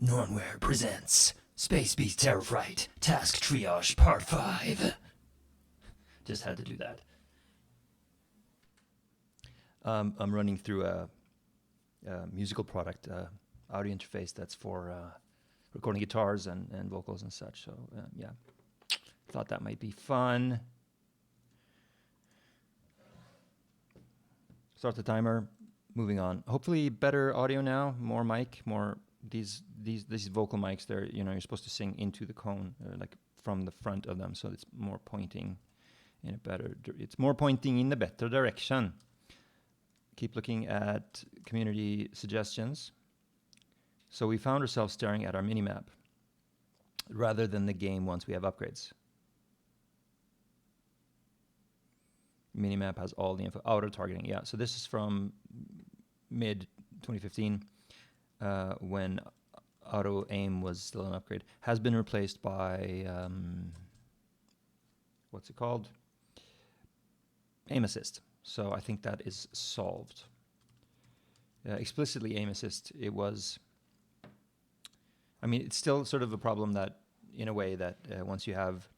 Normware presents Space Beast Terror Fright, Task Triage Part 5. Just had to do that. I'm running through a musical product, audio interface that's for recording guitars and vocals and such. So, yeah, thought that might be fun. Start the timer. Moving on. Hopefully better audio now, more mic, more these vocal mics. They're, you're supposed to sing into the cone, like from the front of them, so it's more pointing in a better. It's more pointing in the better direction. Keep looking at community suggestions. So we found ourselves staring at our minimap rather than the game once we have upgrades. Minimap has all the info. Auto targeting, yeah. So this is from mid 2015 when auto aim was still an upgrade. Has been replaced by what's it called? Aim assist. So I think that is solved. Explicitly aim assist. It was. I mean, it's still sort of a problem that, in a way, that once you have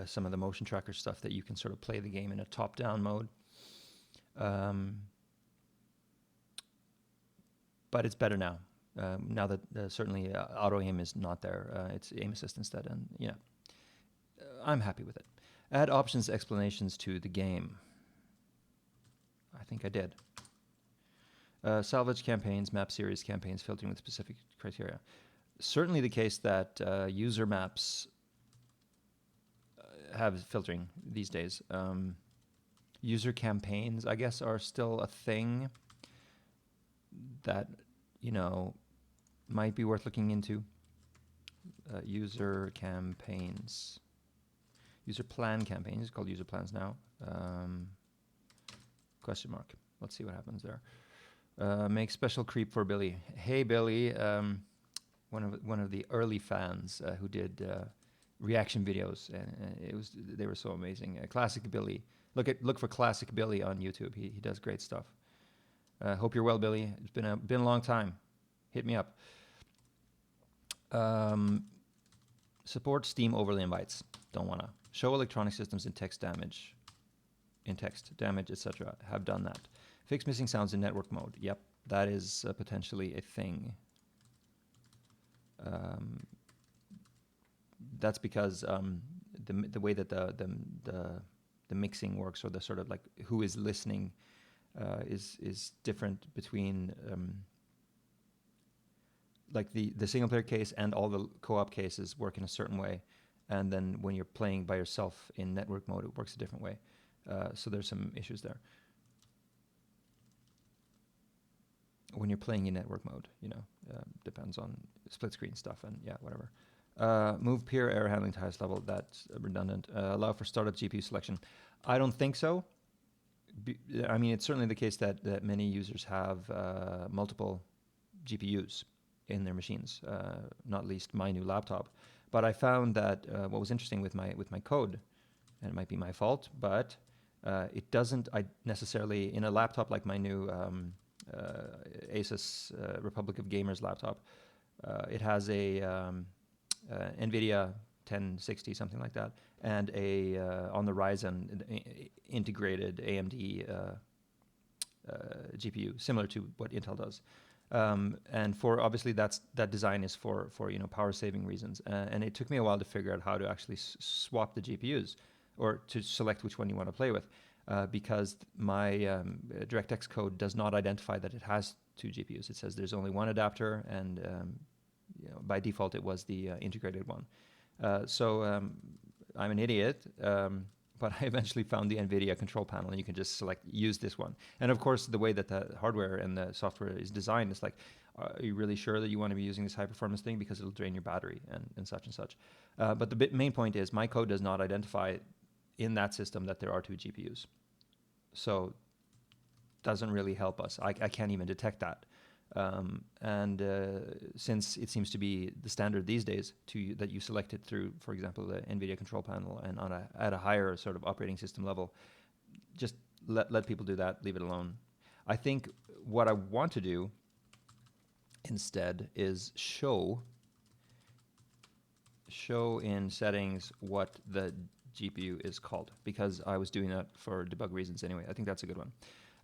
some of the motion tracker stuff, that you can sort of play the game in a top-down mode. But it's better now. Now that certainly auto aim is not there, it's aim assist instead, and I'm happy with it. Add options explanations to the game. I think I did. Salvage campaigns, map series campaigns, filtering with specific criteria. Certainly the case that user maps have filtering these days. User campaigns, I guess, are still a thing that, might be worth looking into. User campaigns. User plan campaigns, it's called user plans now. Question mark. Let's see what happens there. Make special creep for Billy. Hey, Billy, one of the early fans who did reaction videos, and they were so amazing. Classic Billy. Look for Classic Billy on YouTube. He does great stuff. Hope you're well, Billy. It's been a long time. Hit me up. Support Steam overlay invites. Don't wanna show electronic systems in text, etc. Have done that. Fix missing sounds in network mode. Yep, that is potentially a thing. That's because the way that the mixing works, or the sort of like who is listening, is different between like the single player case and all the co-op cases work in a certain way, and then when you're playing by yourself in network mode, it works a different way. So there's some issues there. When you're playing in network mode, depends on split screen stuff and whatever. Move peer error handling to highest level, that's redundant. Allow for startup GPU selection. I don't think so. I mean, it's certainly the case that many users have multiple GPUs in their machines, not least my new laptop. But I found that what was interesting with my code, and it might be my fault, but it doesn't necessarily, in a laptop like my new Asus Republic of Gamers laptop, it has a NVIDIA 1060, something like that, and a on the Ryzen integrated AMD GPU, similar to what Intel does. And for obviously that design is for power saving reasons, and it took me a while to figure out how to actually swap the GPUs, or to select which one you want to play with, because my DirectX code does not identify that it has two GPUs. It says there's only one adapter, and by default it was the integrated one. So I'm an idiot, but I eventually found the NVIDIA control panel, and you can just use this one. And of course, the way that the hardware and the software is designed is like, are you really sure that you want to be using this high performance thing, because it'll drain your battery and such and such. But the main point is my code does not identify in that system that there are two GPUs. So doesn't really help us. I can't even detect that. And since it seems to be the standard these days that you select it through, for example, the NVIDIA control panel, and at a higher sort of operating system level, just let people do that, leave it alone. I think what I want to do instead is show in settings what the GPU is called, because I was doing that for debug reasons anyway. I think that's a good one.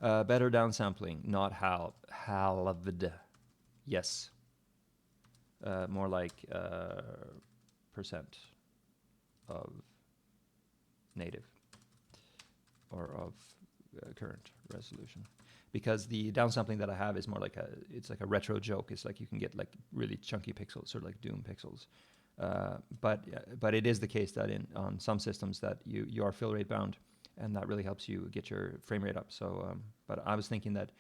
Better downsampling, not halved. Yes. More like percent of native or of current resolution. Because the downsampling that I have is more like it's like a retro joke. It's like you can get like really chunky pixels, sort of like Doom pixels. But it is the case that on some systems that you are fill rate bound, and that really helps you get your frame rate up. So, but I was thinking that,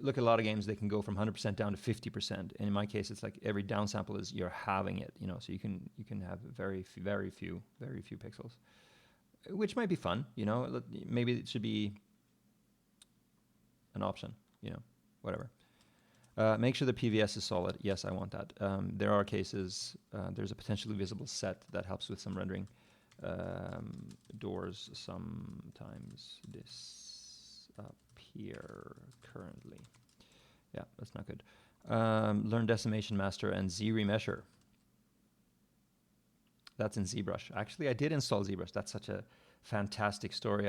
look at a lot of games, they can go from 100% down to 50%. And in my case, it's like every downsample is you're halving it, you know, so you can have very few pixels, which might be fun, you know. Maybe it should be an option, you know, whatever. Make sure the PVS is solid. Yes, I want that. There are cases, there's a potentially visible set that helps with some rendering. Doors sometimes disappear currently. Yeah, that's not good. Learn Decimation Master and Z-Remesher. That's in ZBrush. Actually, I did install ZBrush. That's such a fantastic story.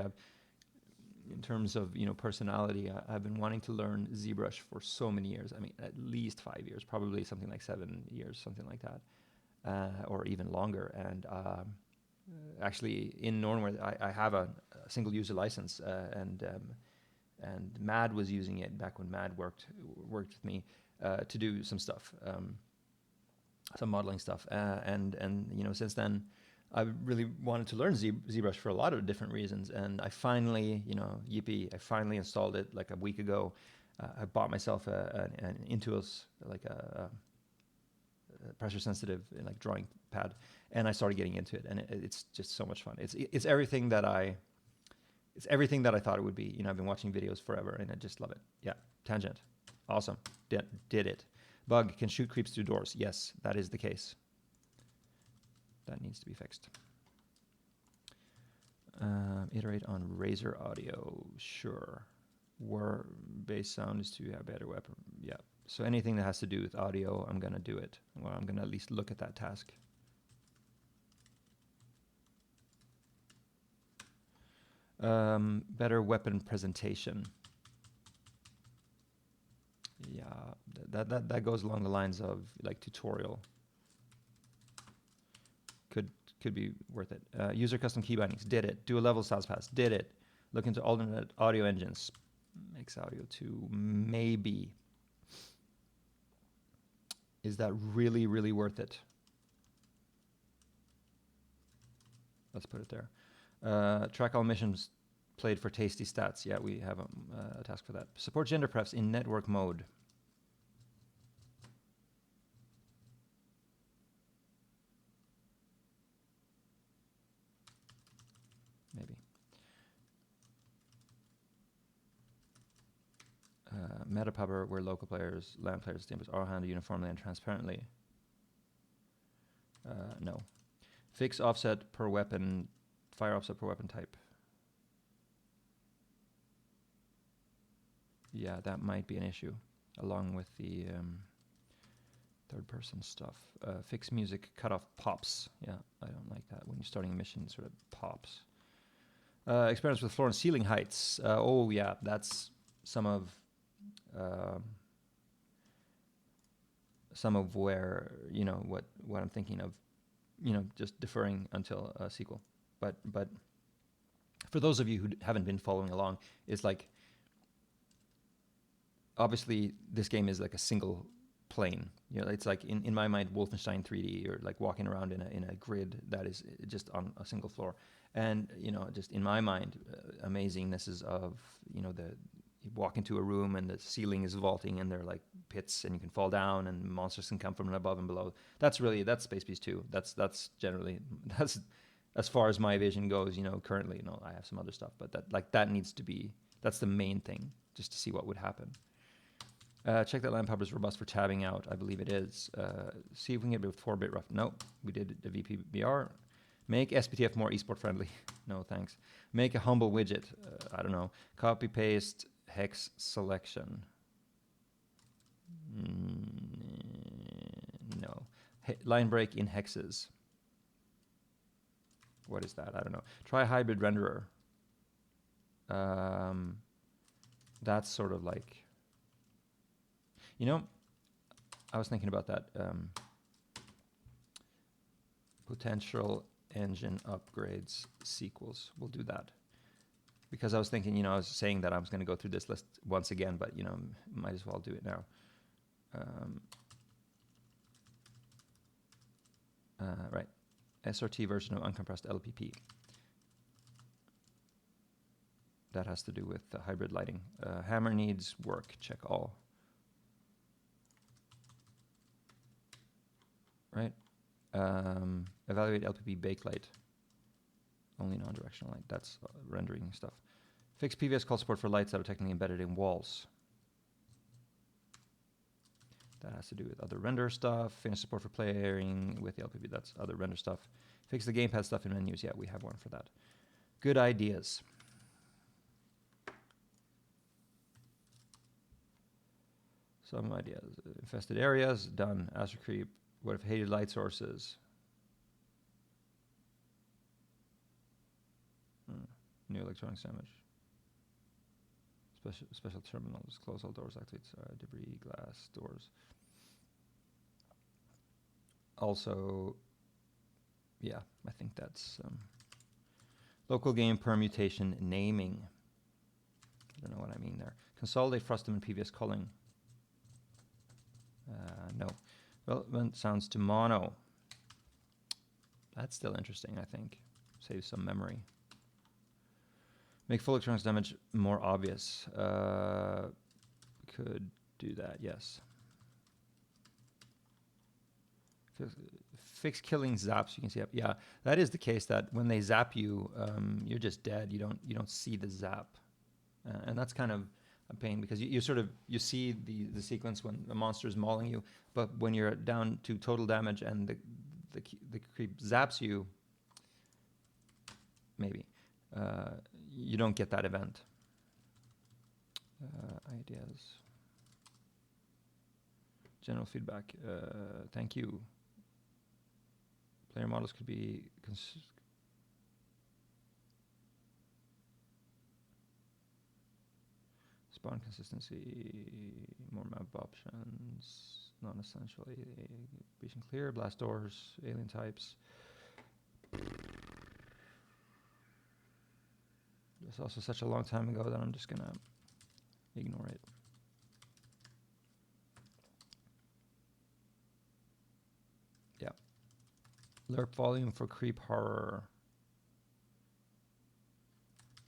In terms of, you know, personality, I've been wanting to learn ZBrush for so many years. I mean, at least 5 years, probably something like 7 years, something like that, or even longer. And actually, in Norway, I have a single user license, and Mad was using it back when Mad worked with me to do some stuff, some modeling stuff, and you know, since then, I really wanted to learn ZBrush for a lot of different reasons, and I finally, you know, yippee, I finally installed it like a week ago. I bought myself an Intuos, like a pressure sensitive like drawing pad, and I started getting into it, and it's just so much fun. It's everything that I thought it would be. You know, I've been watching videos forever, and I just love it. Yeah, tangent, awesome, did it. Bug, can shoot creeps through doors. Yes, that is the case. That needs to be fixed. Iterate on Razer audio. Sure. Where bass sound is to have better weapon. Yeah. So anything that has to do with audio, I'm going to do it. Well, I'm going to at least look at that task. Better weapon presentation. Yeah, that goes along the lines of like tutorial. Could be worth it. User custom key bindings, did it. Do a level styles pass, did it. Look into alternate audio engines, Mix Audio 2, maybe. Is that really, really worth it? Let's put it there. Track all missions played for tasty stats. Yeah, we have a task for that. Support gender prefs in network mode. Maybe. Metapubber, where local players, LAN players, teams are handled uniformly and transparently. No. Fix offset per weapon, fire offset per weapon type. Yeah, that might be an issue, along with the third-person stuff. Fix music, cut off pops. Yeah, I don't like that. When you're starting a mission, it sort of pops. Experience with floor and ceiling heights. Oh, yeah, that's some of where, you know, what I'm thinking of, you know, just deferring until a sequel. But for those of you who haven't been following along, it's like, obviously this game is like a single plane. You know, it's like in my mind Wolfenstein 3D, or like walking around in a grid that is just on a single floor. And, you know, just in my mind, amazingnesses of, you know, you walk into a room and the ceiling is vaulting and there are like pits and you can fall down and monsters can come from above and below. That's Space Beast 2. That's generally, that's as far as my vision goes, you know, currently. You know, I have some other stuff, but that needs to be, that's the main thing, just to see what would happen. Check that LAN pub is robust for tabbing out. I believe it is. See if we can get it with 4-bit rough. No, we did the VPBR. Make SBTF more esport friendly. No, thanks. Make a humble widget. I don't know. Copy paste hex selection. No. Line break in hexes. What is that? I don't know. Try hybrid renderer. That's sort of like, you know, I was thinking about that. Potential engine upgrades sequels. We'll do that. Because I was thinking, you know, I was saying that I was going to go through this list once again, but, you know, might as well do it now. Right. SRT version of uncompressed LPP. That has to do with hybrid lighting. Hammer needs work. Check all. Right. Evaluate LPP backlight. Only non-directional light. That's rendering stuff. Fix PVS call support for lights that are technically embedded in walls. That has to do with other render stuff. Finish support for playing with the LPP. That's other render stuff. Fix the gamepad stuff in menus. Yeah, we have one for that. Good ideas. Some ideas. Infested areas. Done. Astro creep. What if hated light sources? New electronics damage. Special terminals. Close all doors. Activates debris, glass, doors. Also, yeah, I think that's local game permutation naming. I don't know what I mean there. Consolidate frustum and PVS culling. No. Relevant sounds to mono. That's still interesting, I think. Save some memory. Make full electronics damage more obvious. Could do that, yes. Fix killing zaps. You can see up. Yeah, that is the case. That when they zap you, you're just dead. You don't see the zap, and that's kind of a pain because you sort of see the sequence when the monster is mauling you, but when you're down to total damage and the creep zaps you, maybe you don't get that event. Ideas. General feedback. Thank you. Player models could be spawn consistency, more map options, non-essential, vision clear, blast doors, alien types. It's also such a long time ago that I'm just gonna ignore it. Yeah. Lerp volume for creep horror.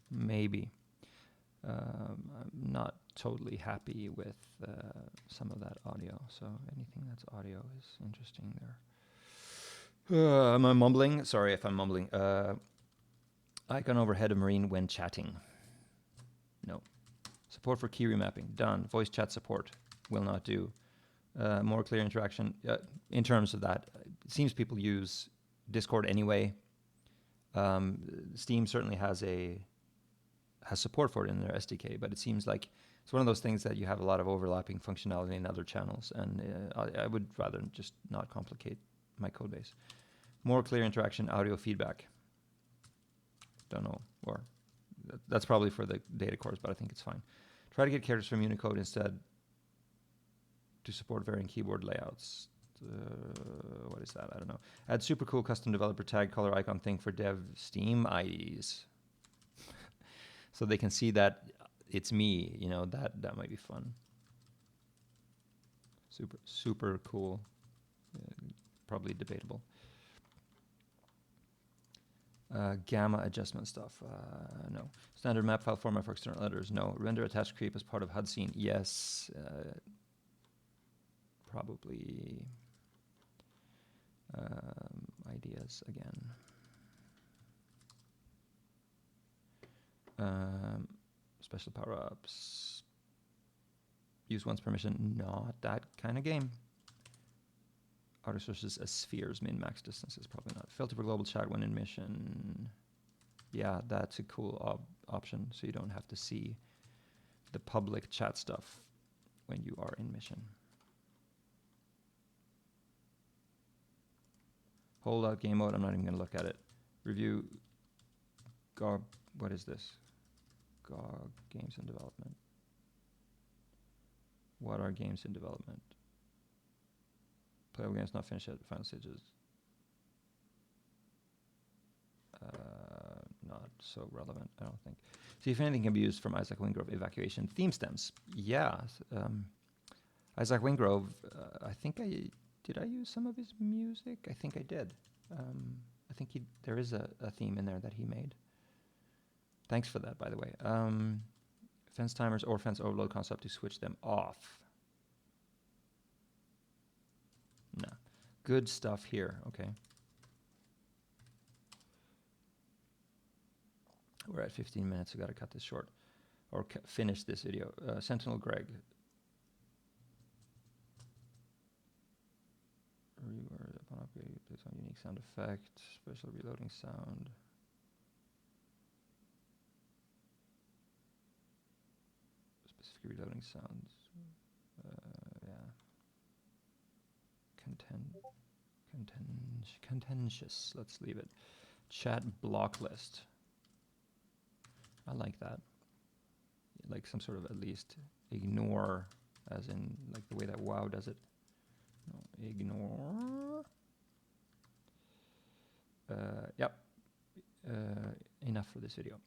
Maybe. I'm not totally happy with some of that audio, so anything that's audio is interesting there. Am I mumbling? Sorry if I'm mumbling. Icon overhead of marine when chatting. No. Support for key remapping. Done. Voice chat support. Will not do. More clear interaction. In terms of that, it seems people use Discord anyway. Steam certainly has support for it in their SDK, but it seems like it's one of those things that you have a lot of overlapping functionality in other channels, and I would rather just not complicate my code base. More clear interaction, audio feedback. Don't know, or that's probably for the data cores, but I think it's fine. Try to get characters from Unicode instead to support varying keyboard layouts. What is that? I don't know. Add super cool custom developer tag color icon thing for dev Steam IDs. So they can see that it's me, you know, that might be fun. Super cool. Probably debatable. Gamma adjustment stuff. No. Standard map file format for external editors. No. Render attached creep as part of HUD scene. Yes. Probably ideas again. Special power-ups. Use once permission. Not that kind of game. Outer sources as spheres. Min-max distances. Probably not. Filter for global chat when in mission. Yeah, that's a cool option. So you don't have to see the public chat stuff when you are in mission. Hold out game mode. I'm not even going to look at it. Review. GOG. What is this? GOG games in development. What are games in development? Playable games not finished at the final stages. Not so relevant, I don't think. See if anything can be used from Isaac Wingrove evacuation theme stems. Yeah. Isaac Wingrove, I think did I use some of his music? I think I did. I think there is a theme in there that he made. Thanks for that, by the way. Fence timers or fence overload concept to switch them off. No. Good stuff here. Okay. We're at 15 minutes. We got to cut this short or finish this video. Sentinel Greg. Reword upon upgrade. Place on unique sound effect. Special reloading sound. Specific reloading sounds. Yeah. Contentious. Let's leave it. Chat block list. I like that. Like some sort of at least ignore, as in like the way that WoW does it. No, ignore. Yep. Enough for this video.